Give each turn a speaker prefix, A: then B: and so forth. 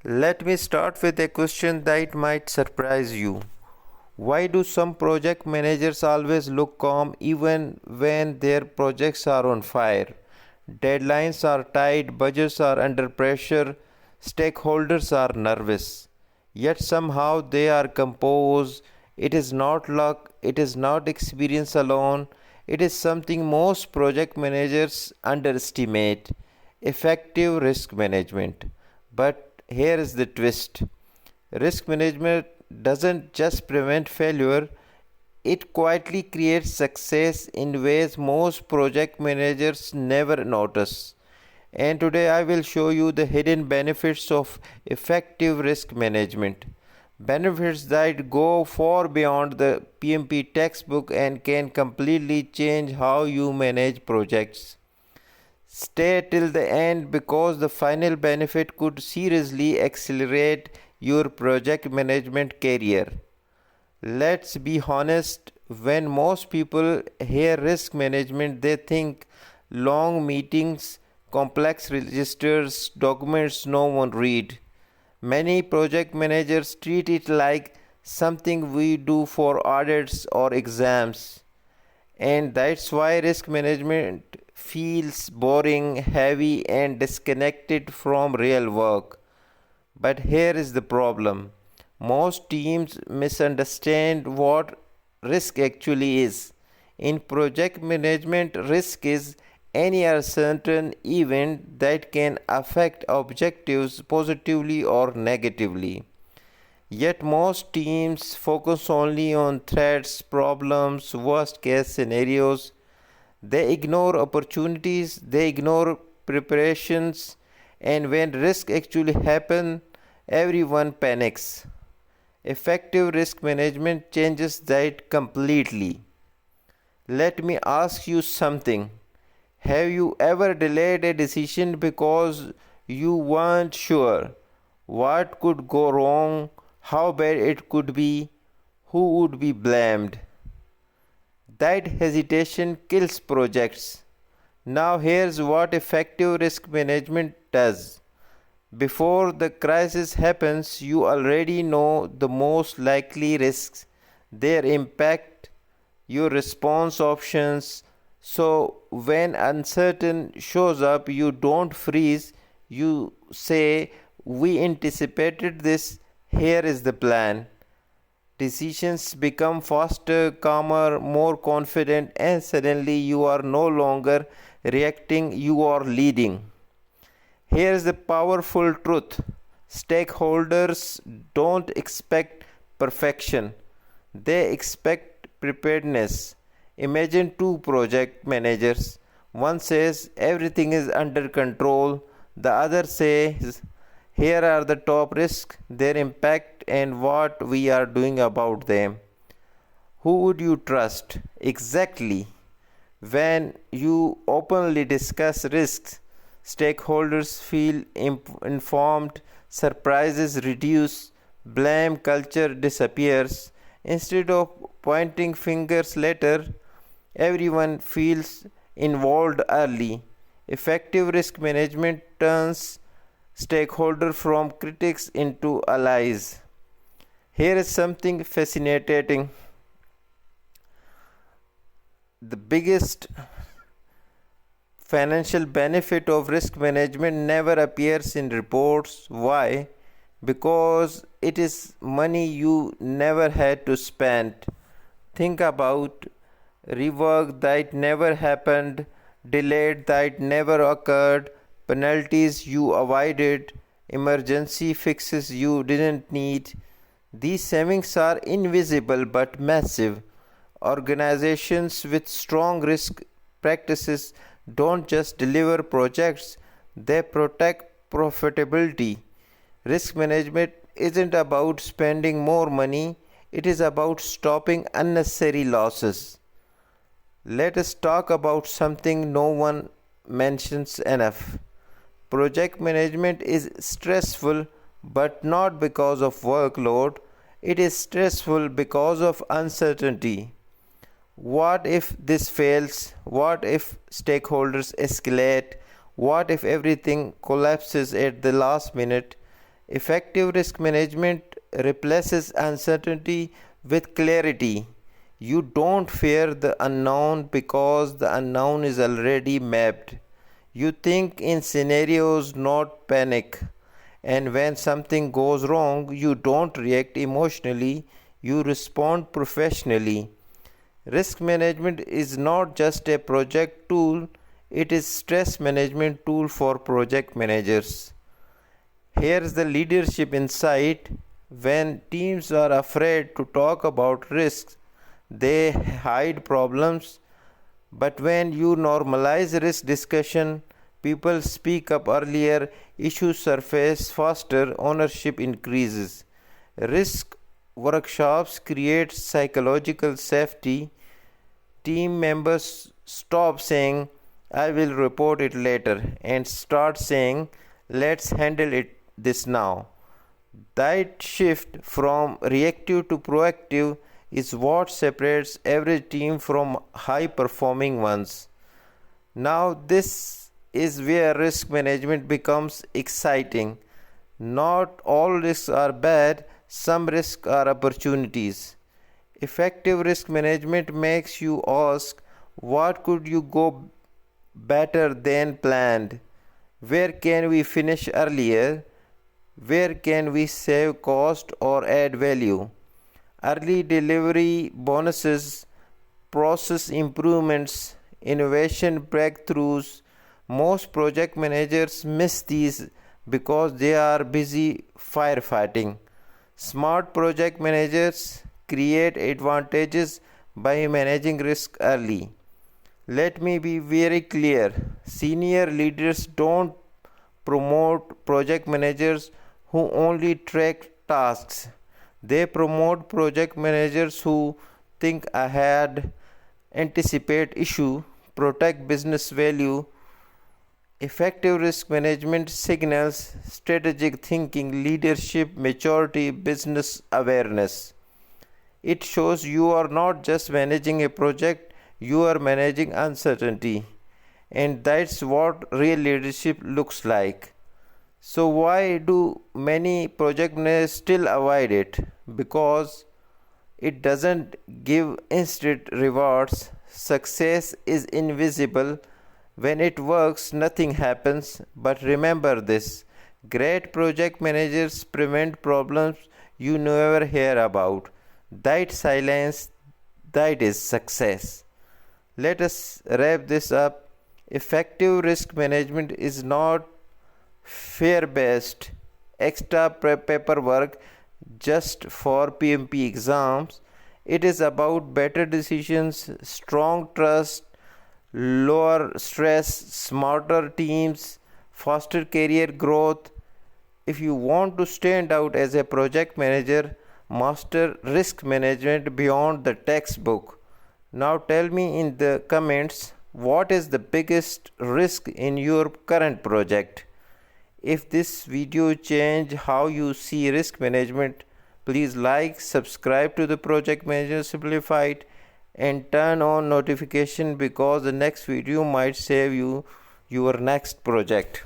A: Let me start with a question that might surprise you. Why do some project managers always look calm even when their projects are on fire? Deadlines are tight, budgets are under pressure, stakeholders are nervous. Yet somehow they are composed. It is not luck, it is not experience alone, it is something most project managers underestimate: effective risk management. But here is the twist: risk management doesn't just prevent failure, it quietly creates success in ways most project managers never notice. And today I will show you the hidden benefits of effective risk management. Benefits that go far beyond the PMP textbook and can completely change how you manage projects. Stay till the end because the final benefit could seriously accelerate your project management career. Let's be honest, when most people hear risk management, they think long meetings, complex registers, documents no one read. Many project managers treat it like something we do for audits or exams. And that's why risk management feels boring, heavy, and disconnected from real work. But here is the problem: most teams misunderstand what risk actually is. In project management, risk is any uncertain event that can affect objectives positively or negatively. Yet most teams focus only on threats, problems, worst case scenarios. They ignore opportunities, they ignore preparations, and when risk actually happen, everyone panics. Effective risk management changes that completely. Let me ask you something. Have you ever delayed a decision because you weren't sure what could go wrong, how bad it could be, who would be blamed? That hesitation kills projects. Now, here's what effective risk management does. Before the crisis happens, you already know the most likely risks, their impact, your response options. So, when uncertain shows up, you don't freeze, you say, "We anticipated this, here is the plan." Decisions become faster, calmer, more confident, and suddenly you are no longer reacting, you are leading. Here's the powerful truth: stakeholders don't expect perfection, they expect preparedness. Imagine two project managers. One says everything is under control, the other says here are the top risks, their impact, and what we are doing about them. Who would you trust? Exactly. When you openly discuss risks, stakeholders feel informed, surprises reduce, blame culture disappears. Instead of pointing fingers later, everyone feels involved early. Effective risk management turns stakeholders from critics into allies. Here is something fascinating. The biggest financial benefit of risk management never appears in reports. Why? Because it is money you never had to spend. Think about rework that never happened, delayed that never occurred, penalties you avoided, emergency fixes you didn't need. These savings are invisible but massive. Organizations with strong risk practices don't just deliver projects, they protect profitability. Risk management isn't about spending more money, it is about stopping unnecessary losses. Let us talk about something no one mentions enough. Project management is stressful, but not because of workload, it is stressful because of uncertainty. What if this fails? What if stakeholders escalate? What if everything collapses at the last minute? Effective risk management replaces uncertainty with clarity. You don't fear the unknown because the unknown is already mapped. You think in scenarios, not panic. And when something goes wrong, you don't react emotionally, you respond professionally. Risk management is not just a project tool, it is stress management tool for project managers. Here's the leadership insight. When teams are afraid to talk about risks, they hide problems. But when you normalize risk discussion, people speak up earlier, issues surface faster, ownership increases. Risk workshops create psychological safety. Team members stop saying, I will report it later, and start saying, let's handle it this now. That shift from reactive to proactive is what separates every team from high performing ones. Now, this is where risk management becomes exciting. Not all risks are bad, some risks are opportunities. Effective risk management makes you ask, what could you go better than planned? Where can we finish earlier? Where can we save cost or add value? Early delivery bonuses, process improvements, innovation breakthroughs. Most project managers miss these because they are busy firefighting. Smart project managers create advantages by managing risk early. Let me be very clear, senior leaders don't promote project managers who only track tasks. They promote project managers who think ahead, anticipate issue, protect business value. Effective risk management signals strategic thinking, leadership, maturity, business awareness. It shows you are not just managing a project, you are managing uncertainty. And that's what real leadership looks like. So, why do many project managers still avoid it? Because it doesn't give instant rewards. Success is invisible. When it works, nothing happens. But remember this, great project managers prevent problems you never hear about. That silence, that is success. Let us wrap this up. Effective risk management is not fear based extra paperwork just for PMP exams. It is about better decisions, strong trust, lower stress, smarter teams, faster career growth. If you want to stand out as a project manager, master risk management beyond the textbook. Now tell me in the comments, what is the biggest risk in your current project? If this video changed how you see risk management, please like, subscribe to the Project Manager Simplified, and turn on notification because the next video might save you your next project.